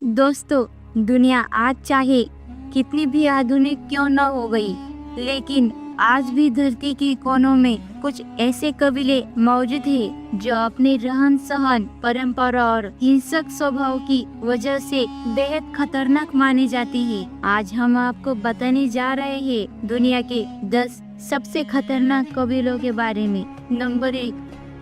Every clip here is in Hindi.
दोस्तों, दुनिया आज चाहे कितनी भी आधुनिक क्यों न हो गई, लेकिन आज भी धरती के कोनों में कुछ ऐसे कबीले मौजूद हैं जो अपने रहन सहन, परंपरा और हिंसक स्वभाव की वजह से बेहद खतरनाक माने जाते हैं। आज हम आपको बताने जा रहे हैं दुनिया के 10 सबसे खतरनाक कबीलों के बारे में। नंबर 1,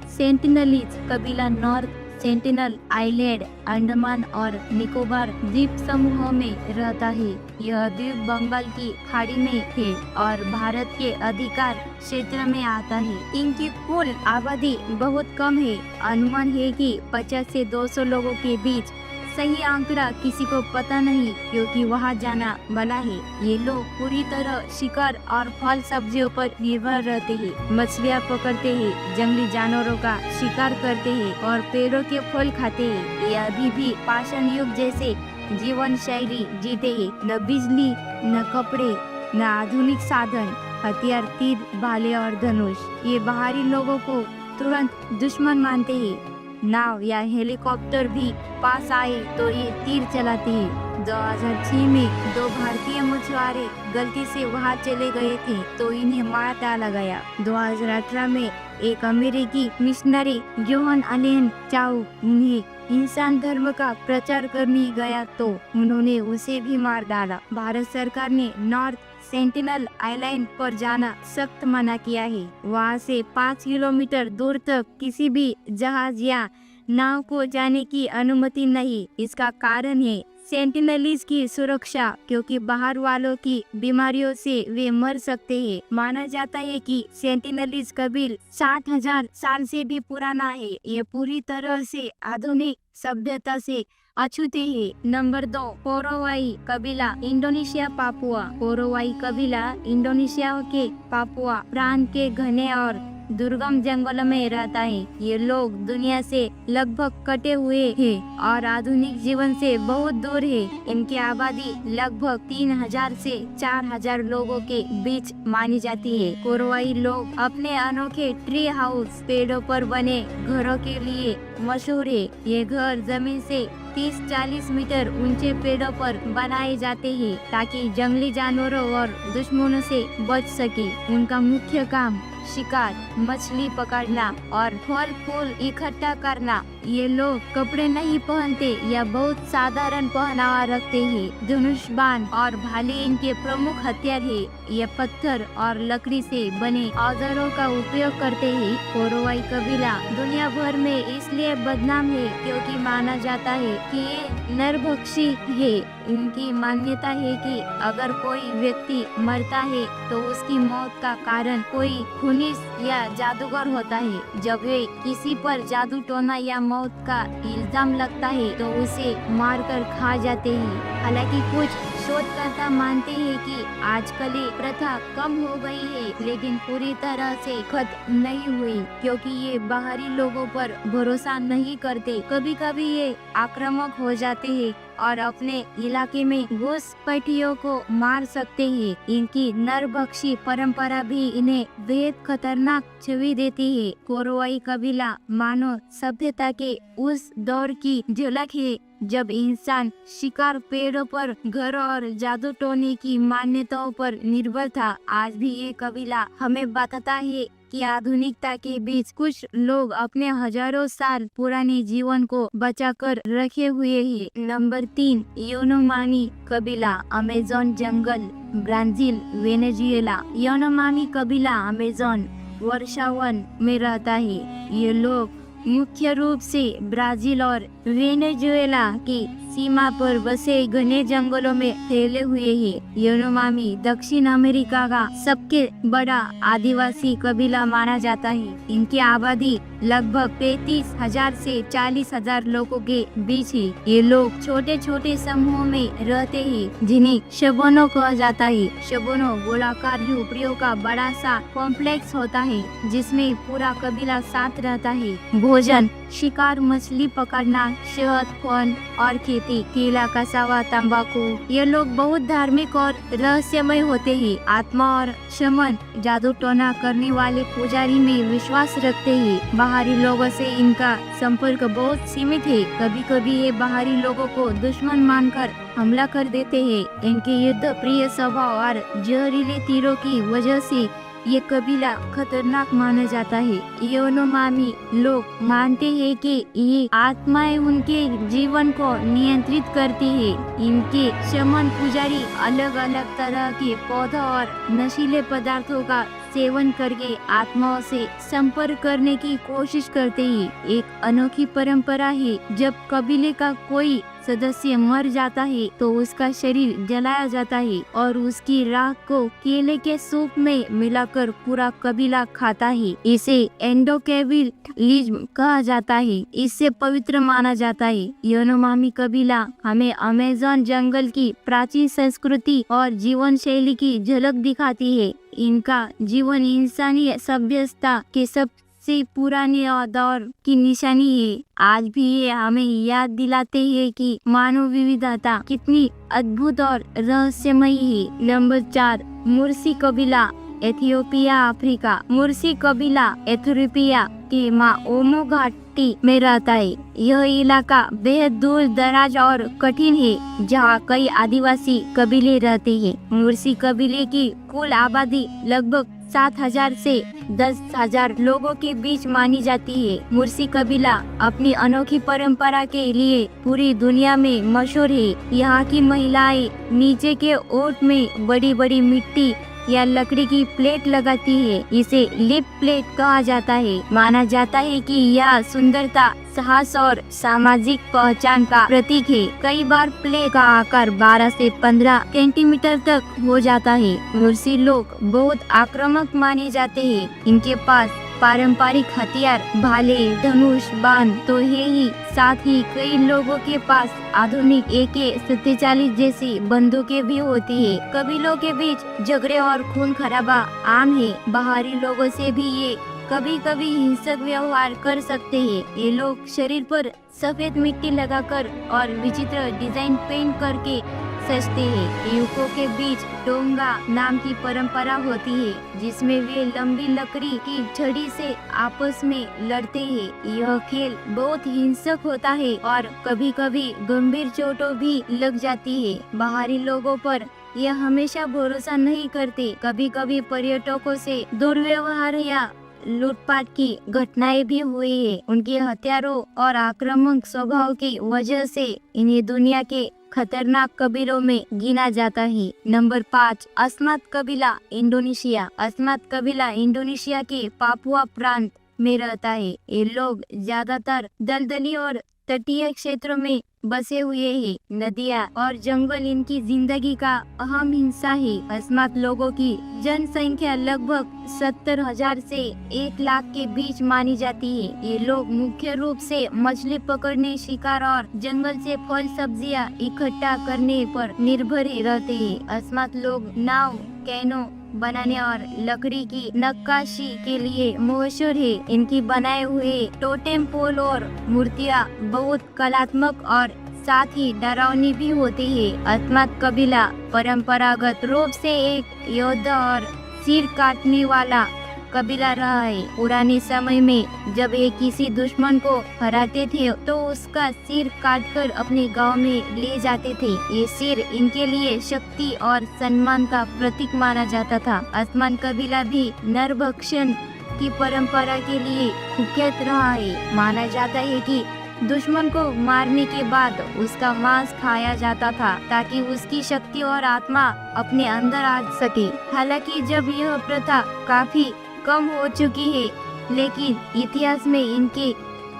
सेंटिनलीज कबीला नॉर्थ सेंटिनल आइलैंड अंडमान और निकोबार द्वीप समूह में रहता है। यह द्वीप बंगाल की खाड़ी में है और भारत के अधिकार क्षेत्र में आता है। इनकी कुल आबादी बहुत कम है। अनुमान है कि 50 से 200 लोगों के बीच। सही आंकड़ा किसी को पता नहीं क्योंकि वहाँ जाना मना है। ये लोग पूरी तरह शिकार और फल सब्जियों पर निर्भर रहते हैं। मछलियाँ पकड़ते हैं, जंगली जानवरों का शिकार करते हैं और पेड़ों के फल खाते हैं। ये अभी भी पाषाण युग जैसे जीवन शैली जीते हैं। न बिजली, न कपड़े, न आधुनिक साधन, हथियार, तीर, भाले और धनुष। ये बाहरी लोगों को तुरंत दुश्मन मानते हैं। नाव या हेलीकॉप्टर भी पास आए तो ये तीर चलाते हैं। 2006 में 2 भारतीय मछुआरे गलती से वहां चले गए थे तो इन्हें मार डाला गया। 2018 में एक अमेरिकी मिशनरी जोहन अलेन चाउ उन्हें इंसान धर्म का प्रचार करने गया तो उन्होंने उसे भी मार डाला। भारत सरकार ने नॉर्थ सेंटिनल आइलैंड पर जाना सख्त मना किया है। वहाँ से 5 किलोमीटर दूर तक किसी भी जहाज या नाव को जाने की अनुमति नहीं। इसका कारण है सेंटिनलीज की सुरक्षा, क्योंकि बाहर वालों की बीमारियों से वे मर सकते हैं। माना जाता है कि सेंटिनलीज कबील 60,000 साल से भी पुराना है। ये पूरी तरह से आधुनिक सभ्यता से अछूते हैं। नंबर 2, पोरोवाई कबीला इंडोनेशिया पापुआ। पोरोवाई कबीला इंडोनेशिया के पापुआ प्रांत के घने और दुर्गम जंगलों में रहता है। ये लोग दुनिया से लगभग कटे हुए हैं और आधुनिक जीवन से बहुत दूर है। इनकी आबादी लगभग 3,000 से 4,000 लोगों के बीच मानी जाती है। कोरवाई लोग अपने अनोखे ट्री हाउस, पेड़ों पर बने घरों के लिए मशहूर है। ये घर जमीन से 30-40 मीटर ऊंचे पेड़ों पर बनाए जाते हैं ताकि जंगली जानवरों और दुश्मनों से बच सके। उनका मुख्य काम शिकार, मछली पकड़ना और फल फूल इकट्ठा करना। ये लोग कपड़े नहीं पहनते या बहुत साधारण पहनावा रखते हैं। धनुष, बाण और भाले इनके प्रमुख हथियार है। ये पत्थर और लकड़ी से बने औजारों का उपयोग करते हैं। कोरोवाई कबीला दुनिया भर में इसलिए बदनाम है क्योंकि माना जाता है कि ये नरभक्षी है। इनकी मान्यता है कि अगर कोई व्यक्ति मरता है तो उसकी मौत का कारण कोई खुनिस या जादूगर होता है। जब वे किसी पर जादू टोना या मौत का इल्जाम लगता है तो उसे मारकर खा जाते हैं। हालांकि कुछ शोधकर्ता मानते हैं कि आजकल ये प्रथा कम हो गई है, लेकिन पूरी तरह से खत्म नहीं हुई क्योंकि ये बाहरी लोगों पर भरोसा नहीं करते। कभी कभी ये आक्रामक हो जाते हैं और अपने इलाके में घुसपैठियों को मार सकते हैं। इनकी नरभक्षी परंपरा भी इन्हें बेहद खतरनाक छवि देती है। कोरवाई कबीला मानव सभ्यता के उस दौर की झलक है जब इंसान शिकार, पेड़ों पर घर और जादू टोने की मान्यताओं पर निर्भर था। आज भी ये कबीला हमें बताता है कि आधुनिकता के बीच कुछ लोग अपने हजारों साल पुराने जीवन को बचाकर रखे हुए हैं। नंबर 3, यानोमामी कबीला अमेज़न जंगल, ब्राजील, वेनेजुएला। यानोमामी कबीला अमेज़न वर्षावन में रहता है। ये लोग मुख्य रूप से ब्राजील और वेनेजुएला की सीमा पर बसे घने जंगलों में फैले हुए हैं। यानोमामी दक्षिण अमेरिका का सबसे बड़ा आदिवासी कबीला माना जाता है। इनकी आबादी लगभग 35,000 से 40,000 लोगों के बीच है। ये लोग छोटे छोटे समूहों में रहते हैं जिन्हें शबोनो कहा जाता है। शबोनो गोलाकार झोपड़ियों का बड़ा सा कॉम्प्लेक्स होता है जिसमें पूरा कबीला साथ रहता है। भोजन शिकार, मछली पकड़ना, शहद, फल और खेती, केला, कसावा, तंबाकू। ये लोग बहुत धार्मिक और रहस्यमय होते हैं। आत्मा और शमन, जादू टोना करने वाले पुजारी में विश्वास रखते हैं। बाहरी लोगों से इनका संपर्क बहुत सीमित है। कभी कभी ये बाहरी लोगों को दुश्मन मानकर हमला कर देते हैं। इनके युद्ध प्रिय स्वभाव और जहरीले तीरों की वजह से ये कबीला खतरनाक माना जाता है। यानोमामी लोग मानते हैं कि ये आत्माएं उनके जीवन को नियंत्रित करती है। इनके शमन पुजारी अलग अलग तरह के पौधों और नशीले पदार्थों का सेवन करके आत्माओं से संपर्क करने की कोशिश करते हैं। एक अनोखी परंपरा है, जब कबीले का कोई सदस्य मर जाता है तो उसका शरीर जलाया जाता है और उसकी राख को केले के सूप में मिलाकर पूरा कबीला खाता है। इसे एंडोकेविलिज्म कहा जाता है। इससे पवित्र माना जाता है। यानोमामी कबीला हमें अमेज़न जंगल की प्राचीन संस्कृति और जीवन शैली की झलक दिखाती है। इनका जीवन इंसानी सभ्यता के सबसे पुराने दौर की निशानी है। आज भी ये हमें याद दिलाते हैं कि मानव विविधता कितनी अद्भुत और रहस्यमयी है। नंबर 4, मुर्सी कबीला, एथियोपिया, अफ्रीका। मुर्सी कबीला एथियोपिया के ओमो घाटी में रहता है। यह इलाका बेहद दूर दराज और कठिन है, जहाँ कई आदिवासी कबीले रहते हैं। मुर्सी कबीले की कुल आबादी लगभग 7,000 से 10,000 लोगों के बीच मानी जाती है। मुर्सी कबीला अपनी अनोखी परंपरा के लिए पूरी दुनिया में मशहूर है। यहाँ की महिलाएं नीचे के ओट में बड़ी बड़ी मिट्टी या लकड़ी की प्लेट लगाती है। इसे लिप प्लेट कहा जाता है। माना जाता है कि यह सुंदरता, साहस और सामाजिक पहचान का प्रतीक है। कई बार प्लेट का आकार 12 से 15 सेंटीमीटर तक हो जाता है। मुर्सी लोग बहुत आक्रामक माने जाते हैं। इनके पास पारंपरिक हथियार, भाले, धनुष, बाण तो है ही, साथ ही कई लोगों के पास आधुनिक AK-47 जैसी बंदूकें भी होती है। कबीलों के बीच झगड़े और खून खराबा आम है। बाहरी लोगों से भी ये कभी कभी हिंसक व्यवहार कर सकते हैं। ये लोग शरीर पर सफेद मिट्टी लगाकर और विचित्र डिजाइन पेंट करके सजते हैं। युवकों के बीच डोंगा नाम की परंपरा होती है, जिसमें वे लंबी लकड़ी की छड़ी से आपस में लड़ते हैं। यह खेल बहुत हिंसक होता है और कभी कभी गंभीर चोटों भी लग जाती है। बाहरी लोगों पर यह हमेशा भरोसा नहीं करते। कभी कभी पर्यटकों से दुर्व्यवहार या लूटपाट की घटनाएं भी हुई है। उनके हथियारों और आक्रामक स्वभाव की वजह से इन्हें दुनिया के खतरनाक कबीलों में गिना जाता है। नंबर 5, अस्मात कबीला, इंडोनेशिया। अस्मात कबीला इंडोनेशिया के पापुआ प्रांत में रहता है। ये लोग ज्यादातर दलदली और तटीय क्षेत्रों में बसे हुए हैं। नदियाँ और जंगल इनकी जिंदगी का अहम हिस्सा है। अस्मात लोगों की जनसंख्या लगभग 70,000 से 1 लाख के बीच मानी जाती है। ये लोग मुख्य रूप से मछली पकड़ने, शिकार और जंगल से फल सब्जियां इकट्ठा करने पर निर्भर रहते हैं। अस्मात लोग नाव, कैनो बनाने और लकड़ी की नक्काशी के लिए मशहूर है। इनकी बनाए हुए टोटेम पोल और मूर्तियाँ बहुत कलात्मक और साथ ही डरावनी भी होती है। अस्मात कबीला परंपरागत रूप से एक योद्धा और सिर काटने वाला कबीला रहा है। पुराने समय में जब ये किसी दुश्मन को हराते थे तो उसका सिर काटकर अपने गांव में ले जाते थे। ये सिर इनके लिए शक्ति और सम्मान का प्रतीक माना जाता था। अस्मात कबीला भी नरभक्षण की परंपरा के लिए कुख्यात रहा है। माना जाता है कि दुश्मन को मारने के बाद उसका मांस खाया जाता था ताकि उसकी शक्ति और आत्मा अपने अंदर आ सके। हालांकि जब यह प्रथा काफी कम हो चुकी है, लेकिन इतिहास में इनके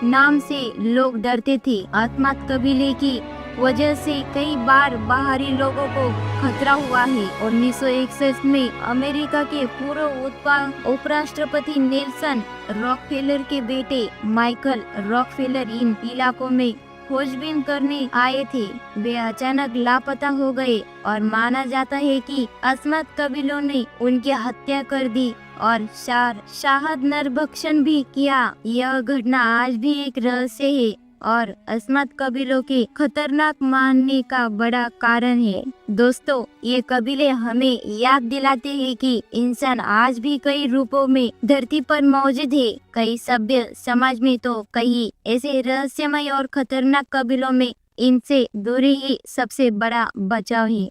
नाम से लोग डरते थे। अस्मात कबीले की वजह से कई बार बाहरी लोगों को खतरा हुआ है। 1961 में अमेरिका के पूर्व उपराष्ट्रपति नेल्सन रॉकफेलर के बेटे माइकल रॉकफेलर इन इलाकों में खोजबीन करने आए थे वे अचानक लापता हो गए और माना जाता है कि अस्मत कबीलों ने उनकी हत्या कर दी और शाहद नरभक्षण भी किया। यह घटना आज भी एक रहस्य है और अस्मत कबीलों के खतरनाक मानने का बड़ा कारण है। दोस्तों, ये कबीले हमें याद दिलाते हैं कि इंसान आज भी कई रूपों में धरती पर मौजूद है। कई सभ्य समाज में तो कई ऐसे रहस्यमय और खतरनाक कबीलों में इनसे दूरी ही सबसे बड़ा बचाव है।